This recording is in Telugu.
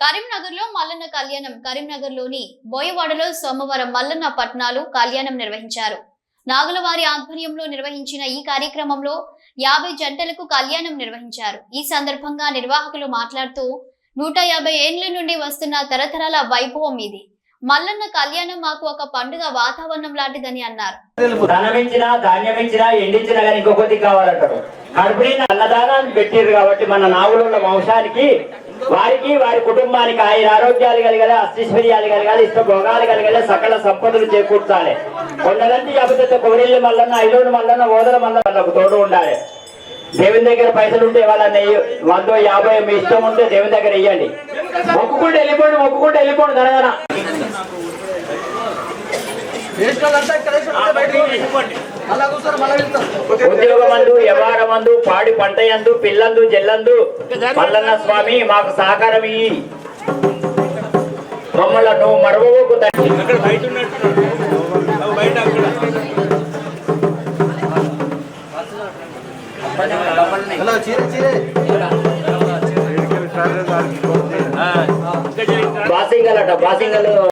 కరీంనగర్లో మల్లన్న కళ్యాణం. కరీంనగర్లోని బోయవాడలో సోమవారం మల్లన్న పట్నాలు కళ్యాణం నిర్వహించారు. నాగులవారి ఆధ్వర్యంలో నిర్వహించిన ఈ కార్యక్రమంలో 50 జంటలకు కళ్యాణం నిర్వహించారు. ఈ సందర్భంగా నిర్వాహకులు మాట్లాడుతూ 150 ఏండ్ల నుండి వస్తున్న తరతరాల వైభవం ఇది. మల్లన్న కళ్యాణం మాకు ఒక పండుగ వాతావరణం లాంటిదని అన్నారు. ధనమించినా ధాన్యమించినా ఎండించినా కానీ ఇంకొకటి కావాలంటారు. కడుపుని అన్నదానాన్ని పెట్టారు కాబట్టి మన నాగుల వంశానికి వారికి వారి కుటుంబానికి ఆయన ఆరోగ్యాలు కలిగాలి, అష్టైశ్వర్యాలు కలిగాలి, ఇష్ట భోగాలు కలిగాలి, సకల సంపదలు చేకూర్చాలి. కొండలంటి అభివృద్ధి కొరిల్లి మల్లన్న, ఐలోని మల్లన్న, ఓదల మల్లన్నకు తోడు ఉండాలి. దేవుని దగ్గర పైసలు ఉంటే వాళ్ళని 150 మీ ఇష్టం ఉంటే దేవుని దగ్గర ఇవ్వండి. మొక్కుకుంటూ వెళ్ళిపోండి ధనధన. ఉద్యోగమందు, వ్యవహారమందు, పాడి పంటయందు, పిల్లందు, జల్లందు మల్లన్న స్వామి మాకు సహకారం ఇయ్యి. మమ్మలను మరవకు బాసింగలట బాసింగలు